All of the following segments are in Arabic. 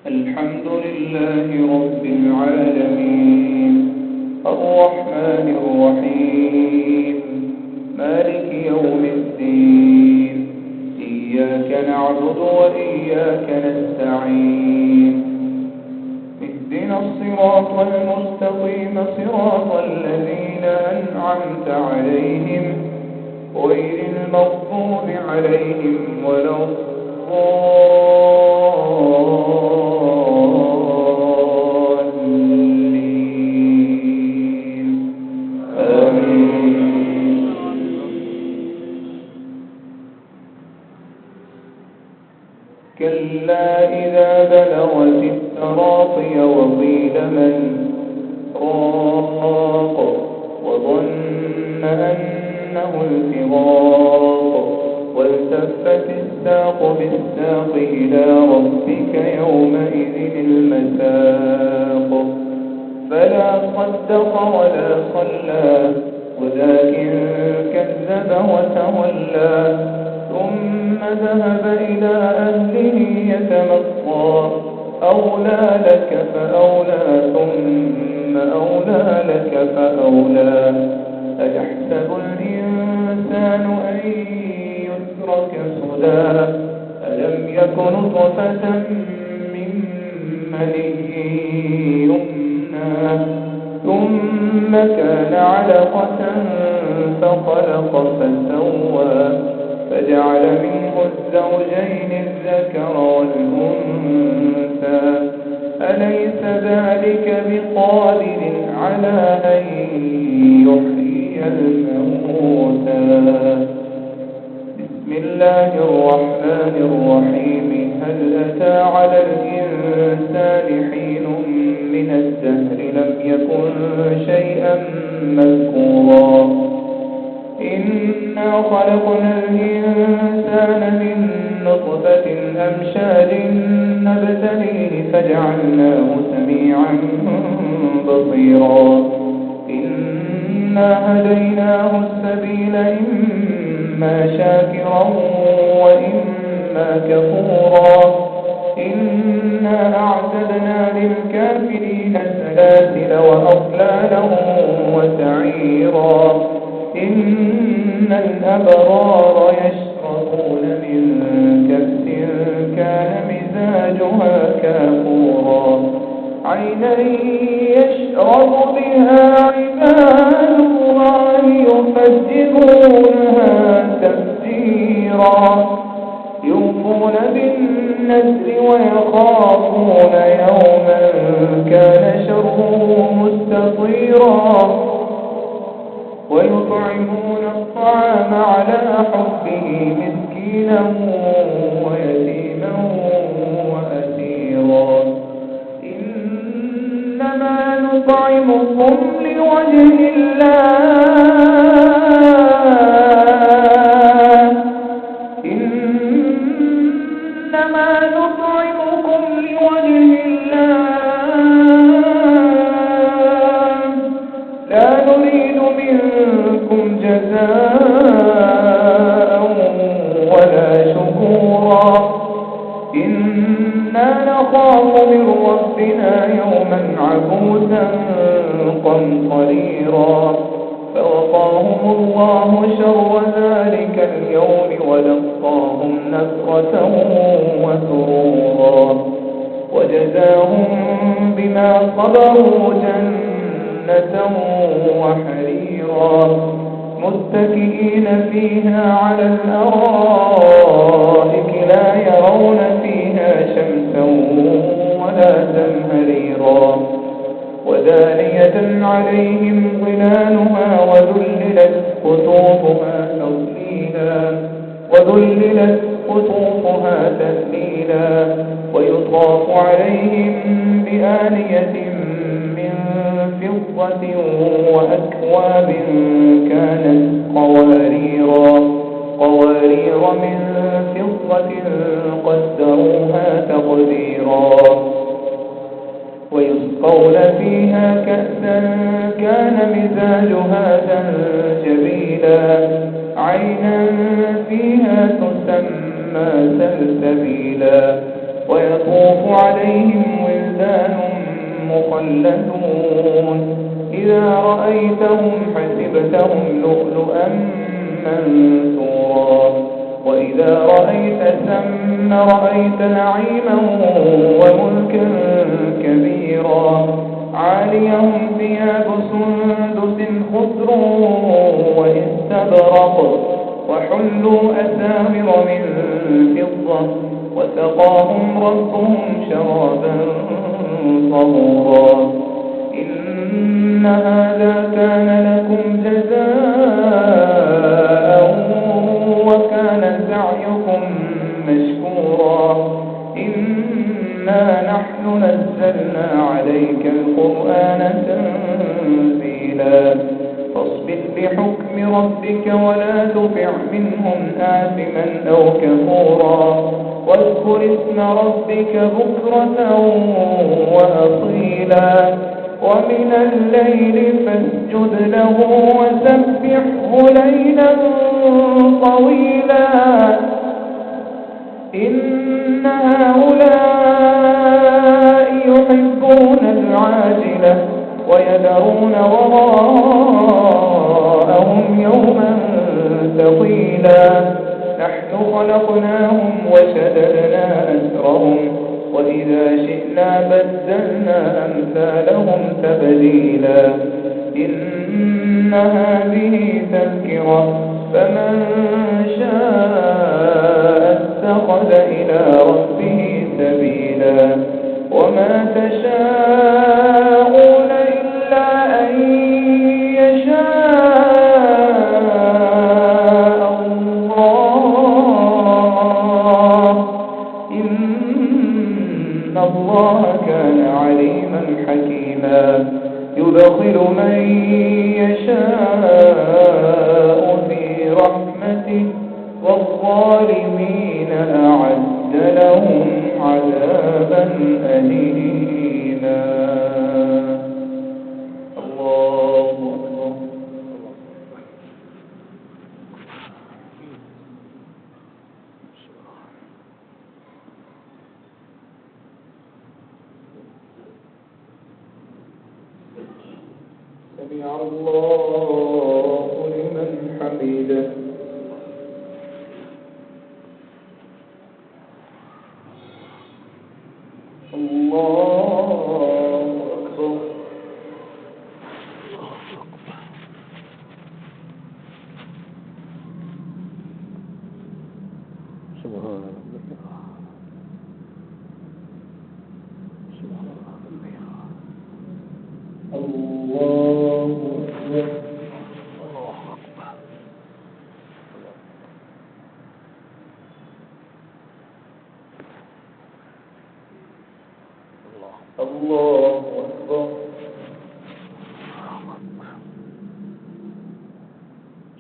الحمد لله رب العالمين الرحمن الرحيم مالك يوم الدين إياك نعبد وإياك نستعين اهدنا الصراط المستقيم صراط الذين أنعمت عليهم غير المغضوب عليهم ولا الضالين آمين. كلا إذا بلغت التراقي وقيل من راق وظن أنه الفراق والتفت الساق بالساق إلى ربك يومئذ المساق فلا صدق ولا صلى ولكن كذب وتولى ثم ذهب إلى أهله يتمطى أولى لك فأولى ثم أولى لك فأولى أيحسب الإنسان أن يترك سدى ألم يك نطفة من مني يمنى ثم كان علقة فخلق فسوى فجعل منه الزوجين الذكر والأنثى أليس ذلك بقادر على أن يحيي الموتى بسم الله الرحمن الرحيم هل أتى على الإنسان حين من الدهر لم يكن شيئا مذكورا إنا خلقنا الإنسان من نطفة أمشاج نبتليه فجعلناه سميعا بصيرا إنا هديناه السبيل إما شاكرا وإما كفورا إنا أعتدنا للكافرين سلاسل وأغلالا وسعيرا إن الأبرار يشربون من كأس كان مزاجها كافورا عينا يشرب بها عباد الله يفجرونها تفجيرا يوفون بالنذر ويخافون يوما كان شره مستطيرا ويطعمون الطعام على حبه مسكينا ويتيما وأسيرا إنما نطعمكم لوجه الله إنما نطعمكم لوجه الله لا نريد منكم جزاء ولا شكورا إنا نخاف من ربنا يوما عبوسا قمطريرا فوقاهم الله شر ذلك اليوم ولقاهم نصرة وسرورا وجزاهم بما صبروا جنة وحريرا متكئين فيها على الأرائك لا يرون فيها شمسا ولا زمهريرا ودانية عليهم ظلالها وذللت قطوفها تذليلا ويطاف عليهم بآنية من فضة وأكواب كانت قوارير من فضة قدروها تقديرا ويسقون فيها كأسا كان مزاجها زنجبيلا عينا فيها تسمى سلسبيلا ويطوف عليهم ولدان مخلدون إذا رأيتهم حسبتهم لؤلؤا منثورا وإذا رأيت ثم رأيت نعيما وملكا كبيرا عاليهم ثياب سندس خضر واستبرق وحلوا أساور من فضة وسقاهم ربهم شرابا طهورا إن هذا كان لكم جزاء وكان سعيكم مشكورا إنا نحن نزلنا عليك القرآن تنزيلا فاصبر بحكم ربك ولا تطع منهم آثما أو كفورا واذكر اسم ربك بكرة وأصيلا ومن الليل فاسجد له وسبحه ليلا طويلا إن هؤلاء يحبون العاجلة ويذرون وراءهم يوما ثقيلا نحن خلقناهم وشددنا أسرهم وإذا شئنا بدلنا أمثالهم تبديلا إن هذه تذكرة فمن شاء اتخذ إلى ربه سبيلا وما تشاءون إلا أن يشاء الله كان عليما حكيما يدخل من يشاء في رحمته والظالمين أعد لهم عذابا أليما الله أكبر سمع الله لمن حمده الله أكبر سبحان ربك سبحان ربك الله أكبر الله أكبر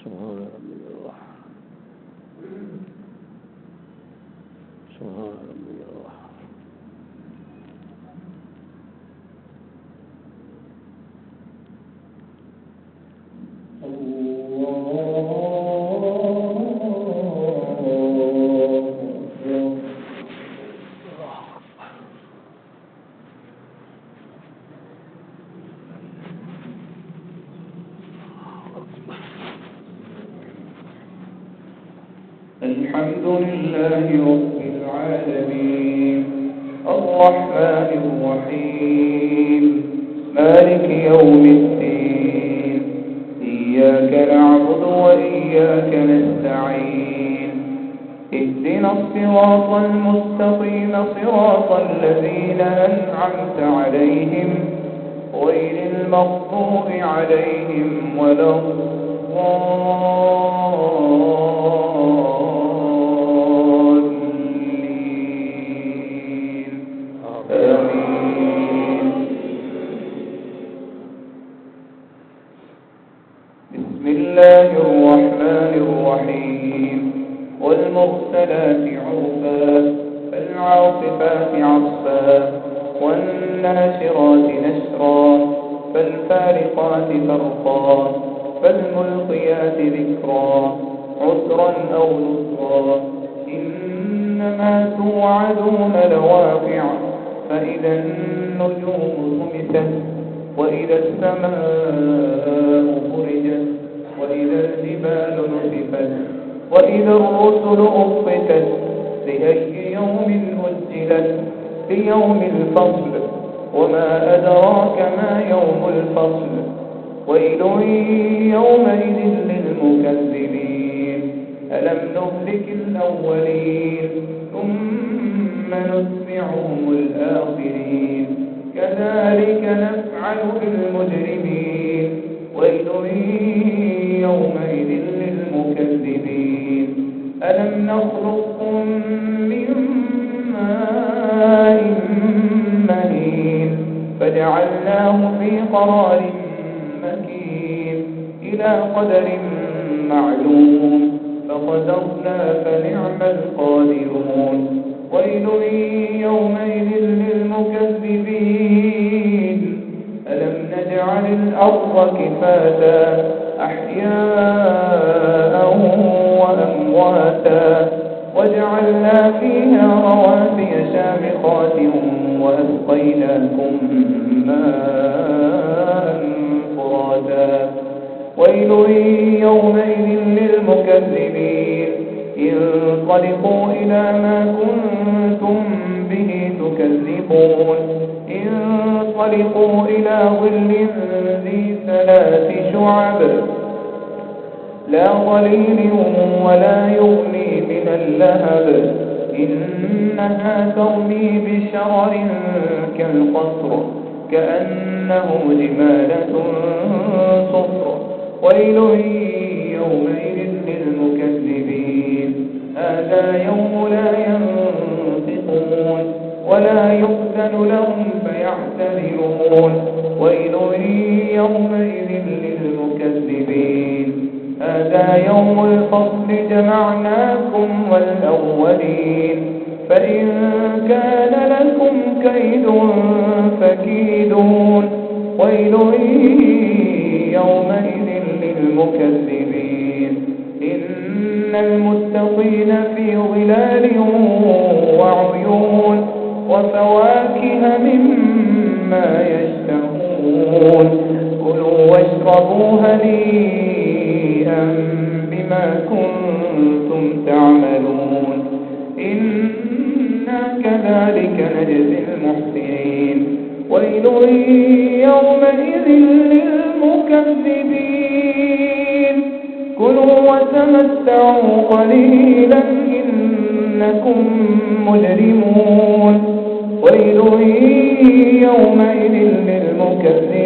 سبحان ربي الله سبحان ربي الله الحمد لله رب العالمين الرحمن الرحيم مالك يوم الدين إياك نعبد وإياك نستعين اهدنا الصراط المستقيم صراط الذين أنعمت عليهم غير المغضوب عليهم ولا الضالين آمين بسم الله الرحمن الرحيم والمرسلات عرفا فالعاصفات عصفا والناشرات نشرا فالفارقات فرقا فالملقيات ذكرا عسرا أو نسرا إنما توعدون لواقع فإذا النجوم طمست وإذا السماء فرجت وإذا الجبال نسفت وإذا الرسل أقتت لأي يوم أجلت ليوم الفصل وما أدراك ما يوم الفصل ويل يومئذ للمكذبين ألم نهلك الأولين ثم نتبعهم الآخرين كذلك نفعل بالمجرمين ويل يومئذ للمكذبين ألم نخلقكم من ماء مهين فجعلناه في قرار مكين إلى قدر معلوم فقدرنا فنعم القادرون ويل يومئذ للمكذبين ألم نجعل الأرض كفاتا أحياء وأمواتا وجعلنا فيها رواسي شامخات وأسقيناكم ماء فراتا ويل يومئذ للمكذبين انطلقوا إلى ما كنتم به تكذبون انطلقوا إلى ظل ذي 3 شعب لا ظليل ولا يغني من اللهب إنها ترمي بشرر كالقصر كأنه جمالة صفر ويل يومئذ للمكذبين هذا يوم لا ينطقون ولا يؤذن لهم فيعتذرون ويل يومئذ للمكذبين هذا يوم الفصل جمعناكم والأولين فإن كان لكم كيد فكيدون ويل يومئذ للمكذبين إن المتقين في ظلال وعيون وفواكه مما يشتهون كلوا واشربوا هنيئا بما كنتم تعملون إنا كذلك نجزي المحسنين ويل يومئذ للمكذبين كلوا وتمتعوا قليلا إنكم مجرمون ويل يومئذ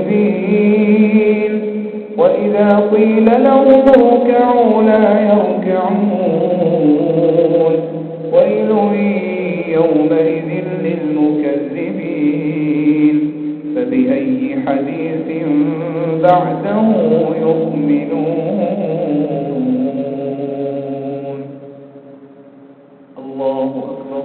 للمكذبين وإذا قيل لهم اركعوا لا يركعون ويل يومئذ للمكذبين فبأي حديث بعده يؤمنون الله أكبر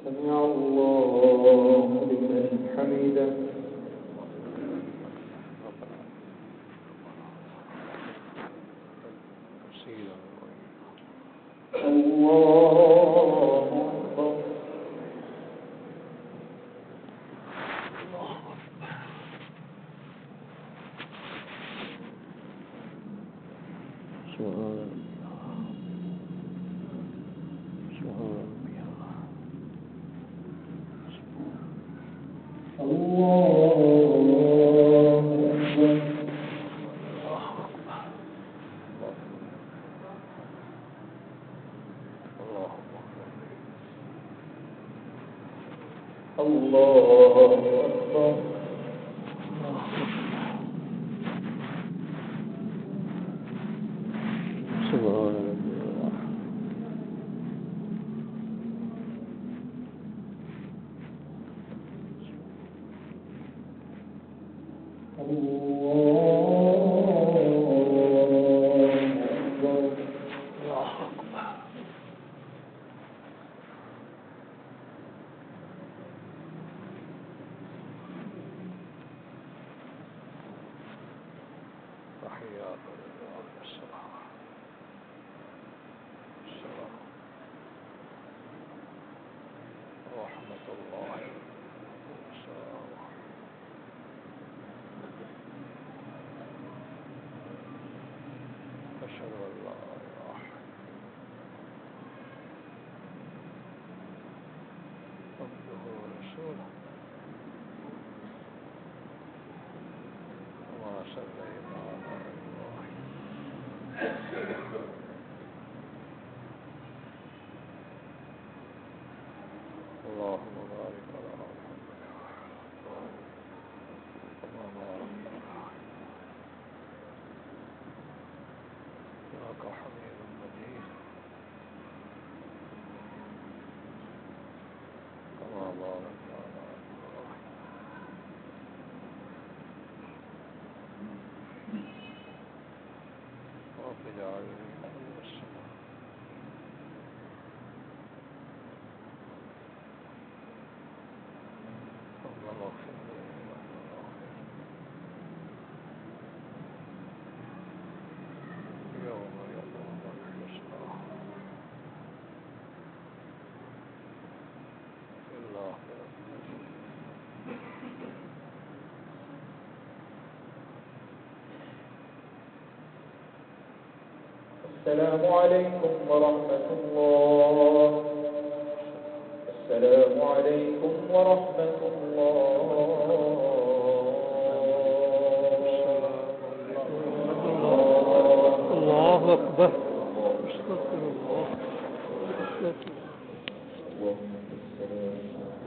سمع الله لمن حمده الله أكبر اللهم بارك على محمد إنك حميد مجيد كما باركت على إبراهيم رب اجعلني مقيم الصلاة ربنا اغفر لي يوم يقوم الحسنى في الآخرة السلام عليكم ورحمة الله. السلام عليكم ورحمة الله. الله أكبر. استغفر الله. اللهم صل على